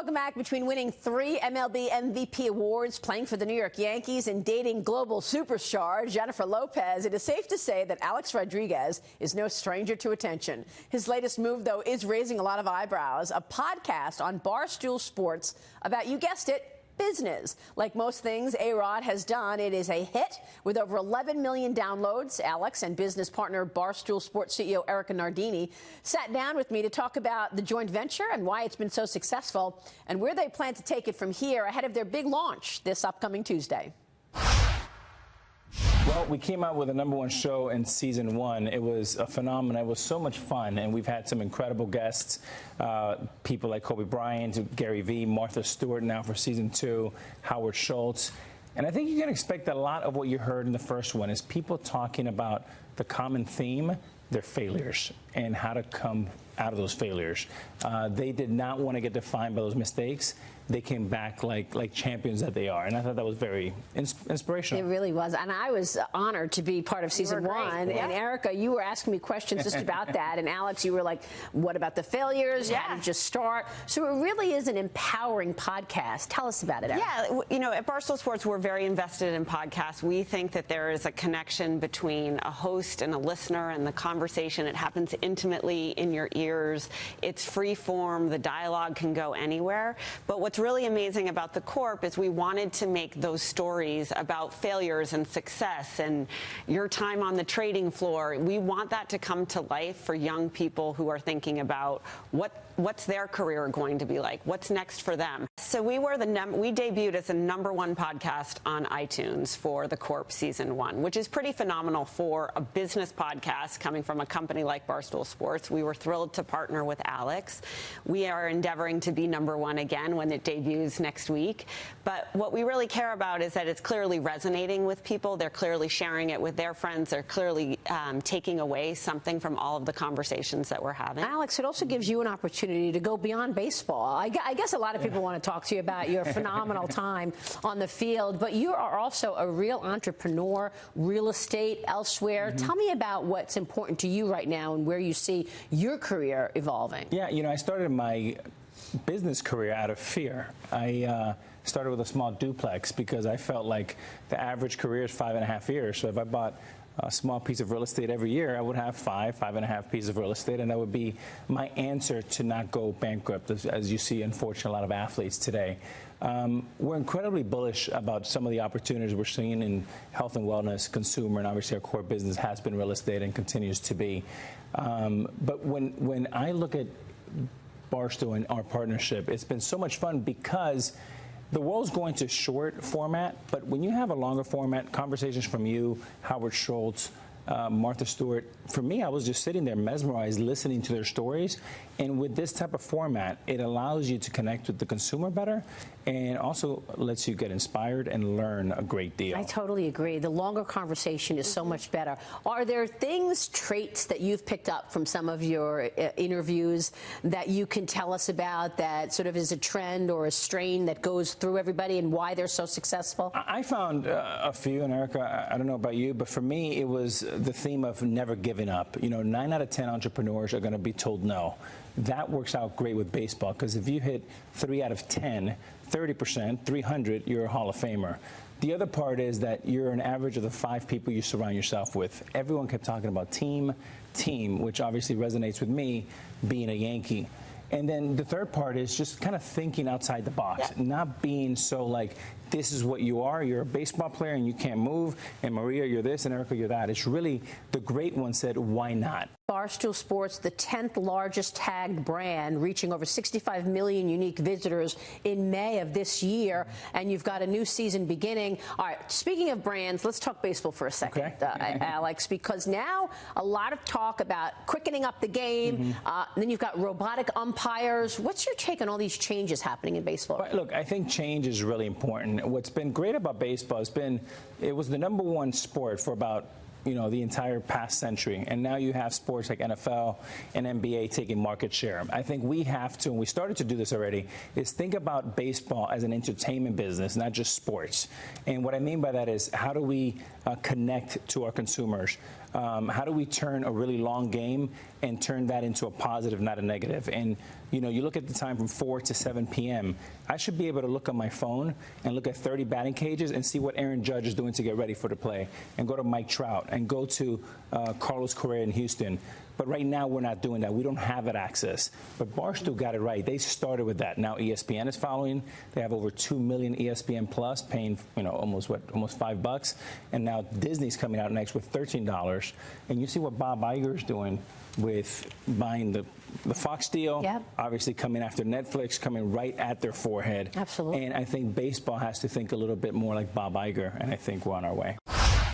Welcome back. Between winning 3 MLB MVP awards, playing for the New York Yankees, and dating global superstar Jennifer Lopez, it is safe to say that Alex Rodriguez is no stranger to attention. His latest move, though, is raising a lot of eyebrows. A podcast on Barstool Sports about, you guessed it, business. Like most things A-Rod has done, it is a hit with over 11 million downloads. Alex and business partner Barstool Sports CEO Erika Nardini sat down with me to talk about the joint venture and why it's been so successful and where they plan to take it from here ahead of their big launch this upcoming Tuesday. Well, we came out with the #1 show in season 1. It was a phenomenon. It was so much fun, and we've had some incredible guests, people like Kobe Bryant, Gary Vee, Martha Stewart now for season 2, Howard Schultz. And I think you can expect a lot of what you heard in the first one is people talking about the common theme, their failures, and how to come out of those failures. They did not want to get defined by those mistakes. They came back like champions that they are. And I thought that was very inspirational. It really was. And I was honored to be part of season 1. Yeah. And Erika, you were asking me questions just about that. And Alex, you were like, what about the failures? Yeah. How did you start? So it really is an empowering podcast. Tell us about it, Erika. Yeah, you know, at Barstool Sports, we're very invested in podcasts. We think that there is a connection between a host and a listener and the conversation. It happens intimately in your ears. It's free form. The dialogue can go anywhere. But what's really amazing about the Corp is we wanted to make those stories about failures and success and your time on the trading floor. We want that to come to life for young people who are thinking about what's their career going to be like, what's next for them. So we debuted as the #1 podcast on iTunes for the Corp season 1, which is pretty phenomenal for a business podcast coming from a company like Barstool Sports. We were thrilled to partner with Alex. We are endeavoring to be #1 again when it debuts next week. But what we really care about is that it's clearly resonating with people. They're clearly sharing it with their friends. They're clearly taking away something from all of the conversations that we're having. Alex, it also gives you an opportunity to go beyond baseball. I guess a lot of people want to talk to you about your phenomenal time on the field, but you are also a real entrepreneur, real estate, elsewhere. Tell me about what's important to you right now and where you see your career evolving. Yeah, you know, I started my business career out of fear. I started with a small duplex because I felt like the average career is 5.5 years. So if I bought a small piece of real estate every year, I would have 5.5 pieces of real estate, and that would be my answer to not go bankrupt, as you see, unfortunately, a lot of athletes today. We're incredibly bullish about some of the opportunities we're seeing in health and wellness, consumer, and obviously our core business has been real estate and continues to be. But when I look at Barstool and our partnership, it's been so much fun because the world's going to short format, but when you have a longer format, conversations from you, Howard Schultz, Martha Stewart, for me, I was just sitting there mesmerized listening to their stories. And with this type of format, it allows you to connect with the consumer better and also lets you get inspired and learn a great deal. I totally agree. The longer conversation is so much better. Are there traits that you've picked up from some of your interviews that you can tell us about that sort of is a trend or a strain that goes through everybody and why they're so successful? I found a few, and Erika, I don't know about you, but for me, it was the theme of never giving up. You know, 9 out of 10 entrepreneurs are going to be told no. That works out great with baseball because if you hit 3 out of 10, 30%, 300, you're a Hall of Famer. The other part is that you're an average of the 5 people you surround yourself with. Everyone kept talking about team, which obviously resonates with me being a Yankee. And then the third part is just kind of thinking outside the box, not being so like, this is what you are. You're a baseball player and you can't move. And Maria, you're this, and Erika, you're that. It's really the great one said, why not? Barstool Sports, the 10th largest tagged brand, reaching over 65 million unique visitors in May of this year. And you've got a new season beginning. All right, speaking of brands, let's talk baseball for a second, Alex, because now a lot of talk about quickening up the game. Then you've got robotic umpires. What's your take on all these changes happening in baseball? Well, look, I think change is really important. What's been great about baseball has been it was the #1 sport for about the entire past century. And now you have sports like NFL and NBA taking market share. I think we have to, and we started to do this already, is think about baseball as an entertainment business, not just sports. And what I mean by that is how do we connect to our consumers? How do we turn a really long game and turn that into a positive, not a negative? And You know, you look at the time from 4 to 7 p.m. I should be able to look on my phone and look at 30 batting cages and see what Aaron Judge is doing to get ready for the play, and go to Mike Trout, and go to Carlos Correa in Houston. But right now, we're not doing that. We don't have that access. But Barstool got it right. They started with that. Now ESPN is following. They have over 2 million ESPN Plus, paying almost $5. And now Disney's coming out next with $13. And you see what Bob Iger is doing with buying the Fox deal. Yep. Obviously coming after Netflix, coming right at their forehead. Absolutely. And I think baseball has to think a little bit more like Bob Iger, and I think we're on our way.